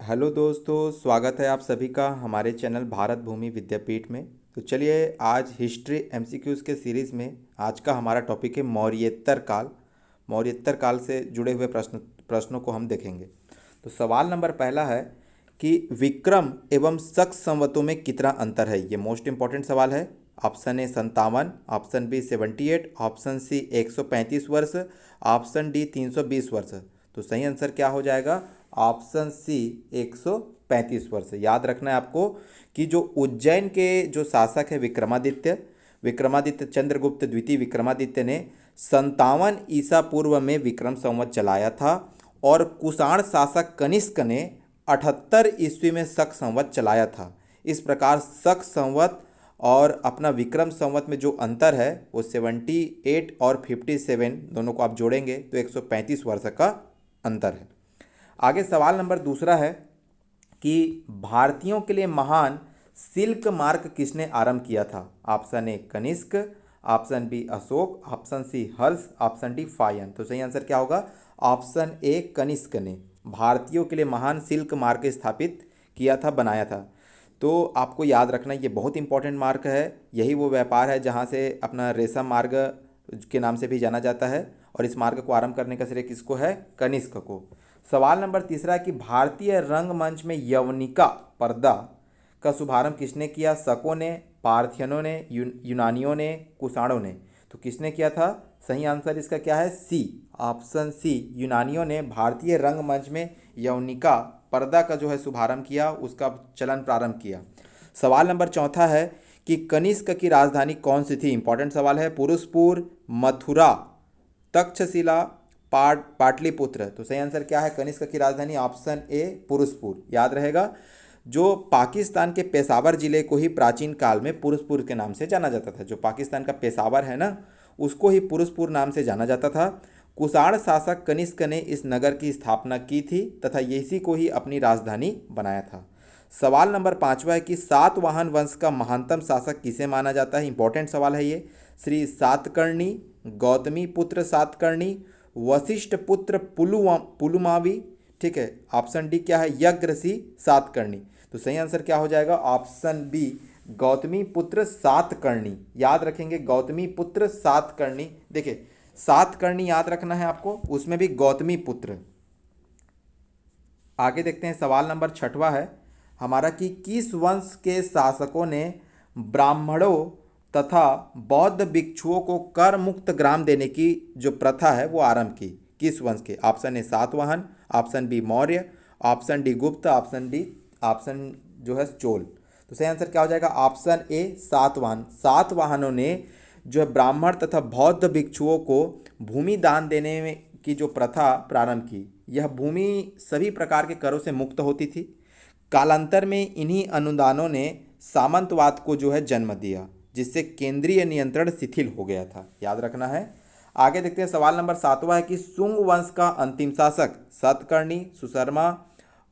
Hello दोस्तों, स्वागत है आप सभी का हमारे चैनल भारत भूमि विद्यापीठ में। तो चलिए आज हिस्ट्री एमसीक्यूज़ के सीरीज़ में आज का हमारा टॉपिक है मौर्योत्तर काल। मौर्योत्तर काल से जुड़े हुए प्रश्नों को हम देखेंगे। तो सवाल नंबर पहला है कि विक्रम एवं शक संवतों में कितना अंतर है। ये मोस्ट इंपॉर्टेंट सवाल है। Option A 57, option B 78, option C 135 वर्ष, ऑप्शन डी 320 वर्ष। तो सही आंसर क्या हो जाएगा? ऑप्शन सी 135 वर्ष। याद रखना है आपको कि जो उज्जैन के जो शासक है विक्रमादित्य विक्रमादित्य चंद्रगुप्त द्वितीय विक्रमादित्य ने 57 ईसा पूर्व में विक्रम संवत चलाया था और कुषाण शासक कनिष्क ने 78 ईस्वी में शक संवत चलाया था। इस प्रकार शक संवत और अपना विक्रम संवत में जो अंतर है वो 78 और 57 दोनों को आप जोड़ेंगे तो 135 वर्ष का अंतर है। आगे सवाल नंबर दूसरा है कि भारतीयों के लिए महान सिल्क मार्ग किसने आरंभ किया था। Option A Kanishka, option B Ashoka, option C Harsha, option D फायन। तो सही आंसर क्या होगा? ऑप्शन ए कनिष्क ने भारतीयों के लिए महान सिल्क मार्ग स्थापित किया था, बनाया था। तो आपको याद रखना ये बहुत इंपॉर्टेंट मार्ग है। यही वो व्यापार है जहाँ से अपना रेशम मार्ग के नाम से भी जाना जाता है और इस मार्ग को आरंभ करने का श्रेय किसको है? कनिष्क को। सवाल नंबर तीसरा है कि भारतीय रंगमंच में यवनिका पर्दा का शुभारंभ किसने किया? शकों ने, पार्थियनों ने, यूनानियों ने, कुषाणों ने। तो किसने किया था? सही आंसर इसका क्या है? सी, ऑप्शन सी, यूनानियों ने भारतीय रंगमंच में यवनिका पर्दा का जो है शुभारंभ किया, उसका चलन प्रारंभ किया। सवाल नंबर चौथा है कि कनिष्क की राजधानी कौन सी थी? इंपॉर्टेंट सवाल है। पुरुषपुर, मथुरा, तक्षशिला, पाटलिपुत्र। तो सही आंसर क्या है? कनिष्क की राजधानी ऑप्शन ए पुरुषपुर। याद रहेगा जो पाकिस्तान के पेशावर जिले को ही प्राचीन काल में पुरुषपुर के नाम से जाना जाता था। जो पाकिस्तान का पेशावर है ना, उसको ही पुरुषपुर नाम से जाना जाता था। कुषाण शासक कनिष्क ने इस नगर की स्थापना की थी तथा इसी को ही अपनी राजधानी बनाया था। सवाल नंबर पाँचवा है कि सातवाहन वंश का महानतम शासक किसे माना जाता है? इंपॉर्टेंट सवाल है ये। श्री सातकर्णी, गौतमी पुत्र सातकर्णी, वशिष्ठ पुत्र पुलुमावी। ठीक है, ऑप्शन डी क्या है? यज्ञऋषि सातकर्णी। तो सही आंसर क्या हो जाएगा? ऑप्शन बी, गौतमी पुत्र सातकर्णी। याद रखेंगे गौतमी पुत्र सातकर्णी। देखिए सातकर्णी याद रखना है आपको, उसमें भी गौतमी पुत्र। आगे देखते हैं सवाल नंबर छठवा है हमारा कि किस वंश के शासकों ने ब्राह्मणों तथा बौद्ध भिक्षुओं को कर मुक्त ग्राम देने की जो प्रथा है वो आरंभ की? किस वंश के? Option A Satavahana, option B Maurya, option D Gupta, option जो है चोल। तो सही आंसर क्या हो जाएगा? Option A Satavahana. सातवाहनों ने जो है ब्राह्मण तथा बौद्ध भिक्षुओं को भूमि दान देने में की जो प्रथा प्रारंभ की। यह भूमि सभी प्रकार के करों से मुक्त होती थी। कालांतर में इन्हीं अनुदानों ने सामंतवाद को जो है जन्म दिया, जिससे केंद्रीय नियंत्रण शिथिल हो गया था। याद रखना है। आगे देखते हैं सवाल नंबर सातवां है कि शुंग वंश का अंतिम शासक सतकर्णी, सुशर्मा,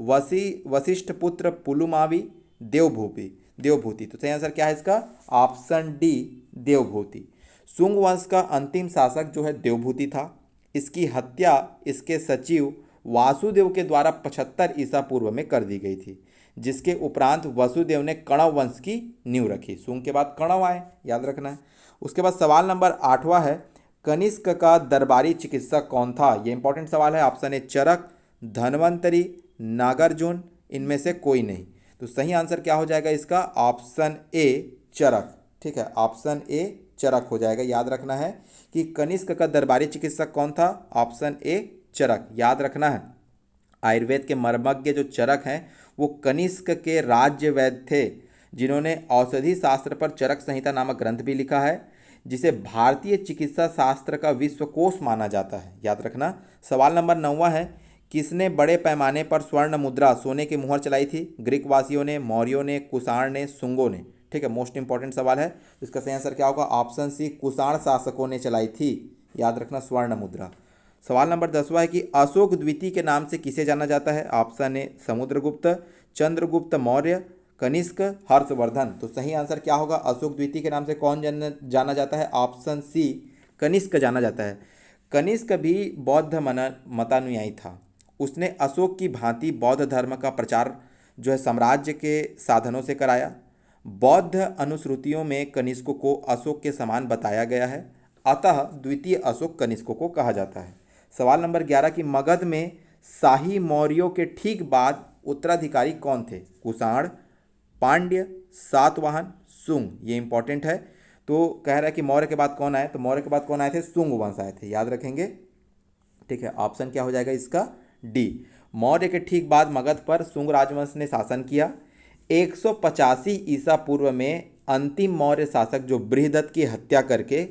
वशिष्ठ पुत्र पुलुमावी, देवभूति। तो सही आंसर क्या है इसका? Option D Devabhuti. शुंग वंश का अंतिम शासक जो है देवभूति था। इसकी हत्या इसके सचिव वासुदेव के द्वारा 75 ईसा पूर्व में कर दी गई थी, जिसके उपरांत वसुदेव ने कणव वंश की नींव रखी। शुंग के बाद कणव आए, याद रखना है। उसके बाद सवाल नंबर आठवां है कनिष्क का दरबारी चिकित्सक कौन था? यह इंपॉर्टेंट सवाल है। ऑप्शन ए चरक, धनवंतरी, नागार्जुन, इनमें से कोई नहीं। तो सही आंसर क्या हो जाएगा इसका? ऑप्शन ए चरक। ठीक है, ऑप्शन ए चरक हो जाएगा। याद रखना है कि कनिष्क का दरबारी चिकित्सक कौन था? ऑप्शन ए चरक। याद रखना है आयुर्वेद के मर्मज्ञ जो चरक हैं वो कनिष्क के राज्य वैद्य थे, जिन्होंने औषधि शास्त्र पर चरक संहिता नामक ग्रंथ भी लिखा है, जिसे भारतीय चिकित्सा शास्त्र का विश्वकोश माना जाता है। याद रखना। सवाल नंबर 9वां है किसने बड़े पैमाने पर स्वर्ण मुद्रा सोने की मुहर चलाई थी? ग्रीक वासियों ने, मौर्यों ने, कुषाण ने, शुंगों ने। ठीक है, मोस्ट इंपॉर्टेंट सवाल है। इसका सही आंसर क्या होगा? ऑप्शन सी, कुषाण शासकों ने चलाई थी। याद रखना स्वर्ण मुद्रा। सवाल नंबर 10वां है कि अशोक द्वितीय के नाम से किसे जाना जाता है? Option A Samudragupta, Chandragupta Maurya, Kanishka, Harshavardhana. तो सही आंसर क्या होगा? अशोक द्वितीय के नाम से कौन जाना जाता है? ऑप्शन सी, कनिष्क जाना जाता है। कनिष्क भी बौद्ध मतानुयायी था। उसने अशोक की भांति बौद्ध धर्म का प्रचार जो है साम्राज्य के साधनों से कराया। बौद्ध अनुश्रुतियों में कनिष्क को अशोक के समान बताया गया है, अतः द्वितीय अशोक कनिष्क को कहा जाता है। सवाल नंबर 11 कि मगध में शाही मौर्यों के ठीक बाद उत्तराधिकारी कौन थे? कुषाण, पांड्य, सातवाहन, शुंग। ये इंपॉर्टेंट है। तो कह रहा है कि मौर्य के बाद कौन आए, तो मौर्य के बाद कौन आए थे? शुंग वंश आए थे, याद रखेंगे। ठीक है, ऑप्शन क्या हो जाएगा इसका? डी। मौर्य के ठीक बाद मगध पर शुंग राजवंश ने शासन किया। 185 ईसा पूर्व में अंतिम मौर्य शासक जो बृहदत्त की हत्या करके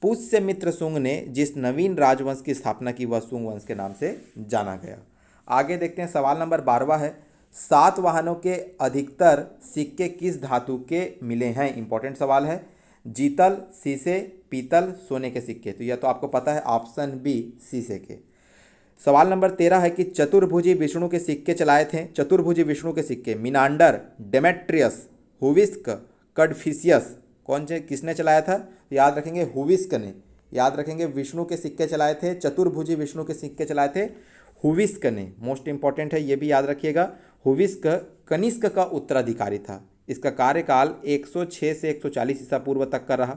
पुष्यमित्र शुंग ने जिस नवीन राजवंश की स्थापना की वह शुंग वंश के नाम से जाना गया। आगे देखते हैं, सवाल नंबर 12 है, सातवाहनों के अधिकतर सिक्के किस धातु के मिले हैं? इंपॉर्टेंट सवाल है। जीतल, शीशे, पीतल, सोने के सिक्के। तो यह तो आपको पता है, ऑप्शन बी शीशे के। सवाल नंबर 13 है कि चतुर्भुजी विष्णु के सिक्के चलाए थे। चतुर्भुजी विष्णु के सिक्के मिनांडर, डेमेट्रियस, हुविस्क, कडफिसियस, कौन से किसने चलाया था? तो याद रखेंगे हुविस्क ने। याद रखेंगे, विष्णु के सिक्के चलाए थे, चतुर्भुजी विष्णु के सिक्के चलाए थे हुविस्क ने। मोस्ट इंपॉर्टेंट है, ये भी याद रखिएगा। हुविस्क कनिष्क का उत्तराधिकारी था। इसका कार्यकाल 106 से 140 ईसा पूर्व तक का रहा।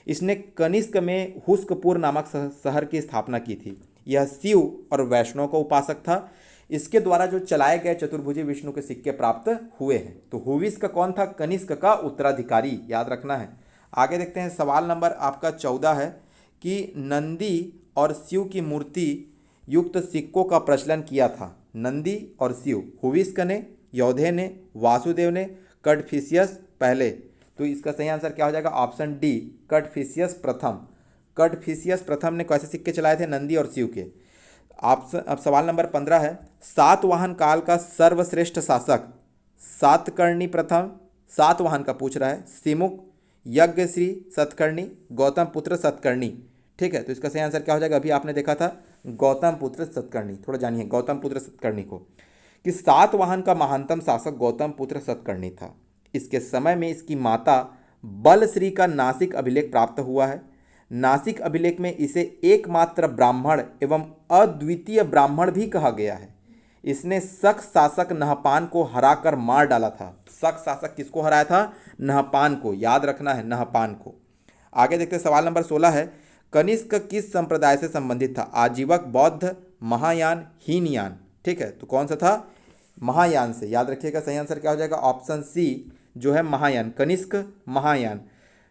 इसने कनिष्क में हुस्कपुर नामक शहर की स्थापना की थी। यह शिव और वैष्णव का उपासक था। इसके द्वारा जो चलाए गए चतुर्भुजी विष्णु के सिक्के प्राप्त हुए हैं। तो हुविस्क कौन था? कनिष्क का उत्तराधिकारी, याद रखना है। आगे देखते हैं, सवाल नंबर आपका 14 है कि नंदी और शिव की मूर्ति युक्त सिक्कों का प्रचलन किया था। नंदी और शिव, हुविस्क ने, यौधे ने, वासुदेव ने, कडफिसियस पहले। तो इसका सही आंसर क्या हो जाएगा? ऑप्शन डी, कडफिसियस प्रथम। कडफिसियस प्रथम ने कैसे सिक्के चलाए थे? नंदी और शिव के। ऑप्शन अब सवाल नंबर 15 है, सातवाहन काल का सर्वश्रेष्ठ शासक सातकर्णी प्रथम, सातवाहन का पूछ रहा है, सिमुक, यज्ञश्री सतकर्णी, गौतम पुत्र सतकर्णी। ठीक है, तो इसका सही आंसर क्या हो जाएगा? अभी आपने देखा था गौतम पुत्र सतकर्णी। थोड़ा जानिए गौतम पुत्र सतकर्णी को, कि सातवाहन का महानतम शासक गौतम पुत्र सतकर्णी था। इसके समय में इसकी माता बलश्री का नासिक अभिलेख प्राप्त हुआ है। नासिक अभिलेख में इसे एकमात्र ब्राह्मण एवं अद्वितीय ब्राह्मण भी कहा गया है। इसने शक शासक नहपान को हराकर मार डाला था। शक शासक किसको हराया था? नहपान को, याद रखना है, नहपान को। आगे देखते हैं, सवाल नंबर 16 है, कनिष्क किस संप्रदाय से संबंधित था? आजीवक, बौद्ध, महायान, हीनयान। ठीक है, तो कौन सा था? महायान से। याद रखिएगा, सही आंसर क्या हो जाएगा? ऑप्शन सी जो है महायान, कनिष्क महायान।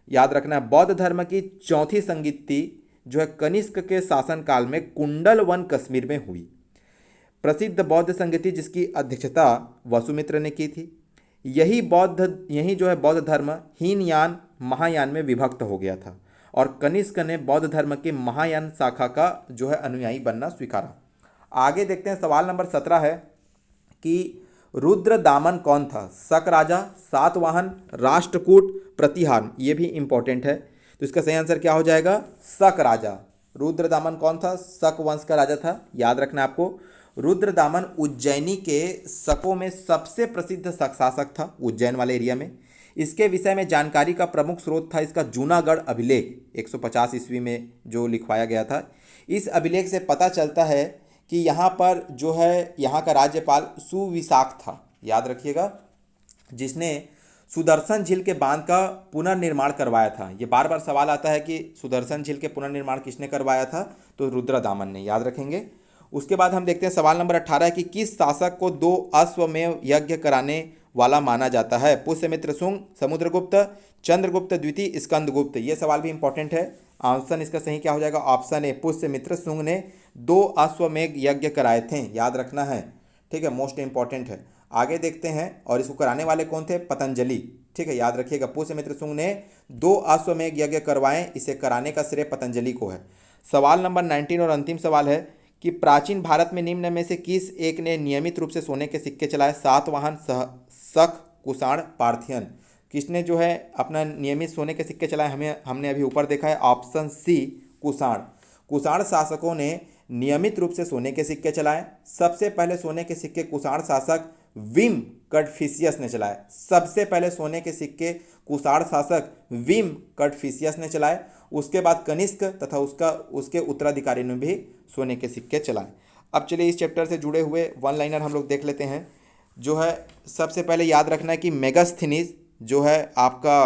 याद रखना है, बौद्ध धर्म की चौथी संगीति जो है कनिष्क के शासनकाल में कुंडलवन कश्मीर में हुई। प्रसिद्ध बौद्ध संगीति जिसकी अध्यक्षता वसुमित्र ने की थी। यही जो है बौद्ध धर्म हीनयान महायान में विभक्त हो गया था और कनिष्क ने बौद्ध धर्म के महायान शाखा का जो है अनुयायी बनना स्वीकारा। आगे देखते हैं, सवाल नंबर 17 है कि रुद्रदामन कौन था? शक राजा, सातवाहन, राष्ट्रकूट, प्रतिहार। ये भी इंपॉर्टेंट है, तो इसका सही आंसर क्या हो जाएगा? शक राजा। रुद्रदामन कौन था? शक वंश का राजा था, याद रखना आपको। रुद्रदामन उज्जैनी के शकों में सबसे प्रसिद्ध शक शासक था, उज्जैन वाले एरिया में। इसके विषय में जानकारी का प्रमुख स्रोत था इसका जूनागढ़ अभिलेख 150 ईस्वी में जो लिखवाया गया था। इस अभिलेख से पता चलता है कि यहाँ पर जो है यहाँ का राज्यपाल सुविशाख था, याद रखिएगा, जिसने सुदर्शन झील के बांध का पुनर्निर्माण करवाया था। ये बार बार सवाल आता है कि सुदर्शन झील के पुनर्निर्माण किसने करवाया था? तो रुद्रदामन ने, याद रखेंगे। उसके बाद हम देखते हैं, सवाल नंबर 18 है कि किस शासक को 2 अश्वमेध यज्ञ कराने वाला माना जाता है? पुष्यमित्र शुंग, समुद्रगुप्त, चंद्रगुप्त द्वितीय, स्कंदगुप्त। ये सवाल भी इंपॉर्टेंट है। ऑप्शन इसका सही क्या हो जाएगा? ऑप्शन ए, पुष्यमित्र शुंग ने 2 अश्वमेध यज्ञ कराए थे, याद रखना है। ठीक है, मोस्ट इंपॉर्टेंट है। आगे देखते हैं, और इसको कराने वाले कौन थे? पतंजलि। ठीक है, याद रखिएगा, पुष्यमित्र शुंग ने 2 अश्वमेध यज्ञ करवाए, इसे कराने का श्रेय पतंजलि को है। सवाल नंबर 19 और अंतिम सवाल है कि प्राचीन भारत में निम्न में से किस एक ने नियमित रूप से सोने के सिक्के चलाए? सातवाहन, शक, कुषाण, पार्थियन। किसने जो है अपना नियमित सोने के सिक्के चलाए? हमने अभी ऊपर देखा है, ऑप्शन सी, कुषाण। कुषाण शासकों ने नियमित रूप से सोने के सिक्के चलाए। सबसे पहले सोने के सिक्के कुषाण शासक विम कडफिसियस ने चलाए। सबसे पहले सोने के सिक्के कुषाण शासक विम कडफिसियस ने चलाए। उसके बाद कनिष्क तथा उसके उत्तराधिकारी ने भी सोने के सिक्के चलाए। अब चलिए इस चैप्टर से जुड़े हुए वन लाइनर हम लोग देख लेते हैं। जो है सबसे पहले याद रखना है कि मेगास्थनीज जो है आपका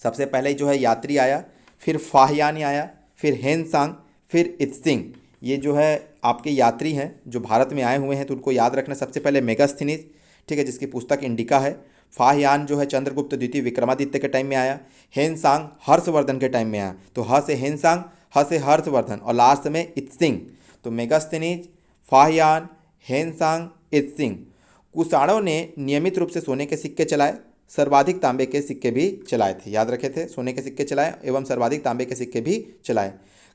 सबसे पहले जो है यात्री आया, फिर फाहियान आया, फिर हेनसांग, फिर इत्सिंग। ये जो है आपके यात्री हैं जो भारत में आए हुए हैं, तो उनको याद रखना। सबसे पहले मेगास्थनीज, ठीक है, जिसकी पुस्तक इंडिका है। फाहियान जो है चंद्रगुप्त द्वितीय विक्रमादित्य के टाइम में आया। हेनसांग हर्षवर्धन के टाइम में आया, तो ह से हेनसांग, ह से हर्षवर्धन, और लास्ट में इत्सिंग। तो मेगास्थनीज, फाहियान, हेनसांग, इत्सिंग। कुषाणों ने नियमित रूप से सोने के सिक्के चलाए, सर्वाधिक तांबे के सिक्के भी चलाए थे। याद रखे थे, सोने के सिक्के चलाए एवं सर्वाधिक तांबे के सिक्के भी चलाए।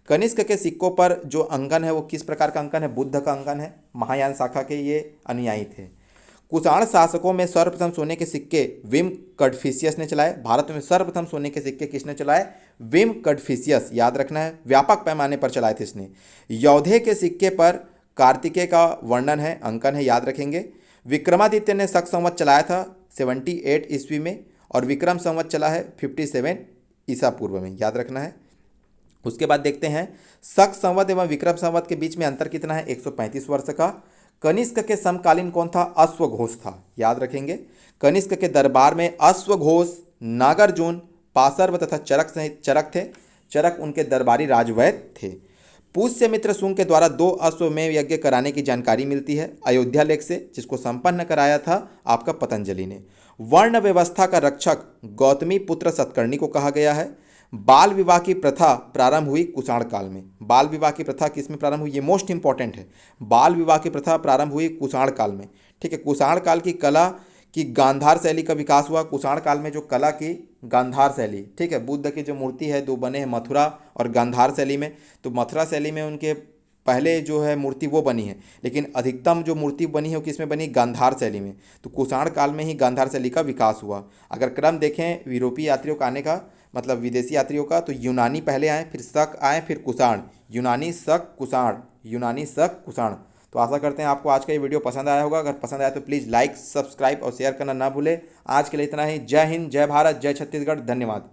कनिष्क के सिक्कों पर जो अंकन है वो किस प्रकार का अंकन है? बुद्ध का अंकन है। महायान शाखा के ये अनुयायी थे। कुषाण शासकों में सर्वप्रथम सोने के सिक्के विम कडफिशियस ने चलाए। भारत में सर्वप्रथम सोने के सिक्के किसने चलाए? विम कडफिशियस, याद रखना है, व्यापक पैमाने पर चलाए थे इसने। यौधे के सिक्के पर कार्तिकेय का वर्णन है, अंकन है, याद रखेंगे। विक्रमादित्य ने शक संवत चलाया था 78 ईस्वी में, और विक्रम संवत चला है 57 ईसा पूर्व में, याद रखना है। उसके बाद देखते हैं शक संवत एवं विक्रम संवत के बीच में अंतर कितना है? 135 वर्ष का। कनिष्क के समकालीन कौन था? अश्वघोष था, याद रखेंगे। कनिष्क के दरबार में अश्वघोष, नागार्जुन, पाशर्व तथा चरक सहित चरक थे। चरक उनके दरबारी राजवैद्य थे। पुष्यमित्र शुंग के द्वारा 2 अश्वमेध यज्ञ कराने की जानकारी मिलती है अयोध्या लेख से, जिसको संपन्न कराया था आपका पतंजलि ने। वर्ण व्यवस्था का रक्षक गौतमी पुत्र सतकर्णी को कहा गया है। बाल विवाह की प्रथा प्रारंभ हुई कुषाण काल में। बाल विवाह की प्रथा किस में प्रारंभ हुई? ये मोस्ट इंपॉर्टेंट है। बाल विवाह की प्रथा प्रारंभ हुई कुषाण काल में, ठीक है। कुषाण काल की कला की गांधार शैली का विकास हुआ। कुषाण काल में जो कला की गांधार शैली, ठीक है, बुद्ध की जो मूर्ति है 2 बने हैं मथुरा और गांधार शैली में। तो मथुरा शैली में उनके पहले जो है मूर्ति वो बनी है, लेकिन अधिकतम जो मूर्ति बनी है वो किस में बनी? गांधार शैली में। तो कुषाण काल में ही गांधार शैली का विकास हुआ। अगर क्रम देखें यूरोपीय यात्रियों का आने का, मतलब विदेशी यात्रियों का, तो यूनानी पहले आए, फिर शक आए, फिर कुषाण। यूनानी, शक, कुषाण, यूनानी, शक, कुषाण। तो आशा करते हैं आपको आज का ये वीडियो पसंद आया होगा। अगर पसंद आया तो प्लीज़ लाइक, सब्सक्राइब और शेयर करना ना भूलें। आज के लिए इतना ही। जय हिंद, जय भारत, जय छत्तीसगढ़, धन्यवाद।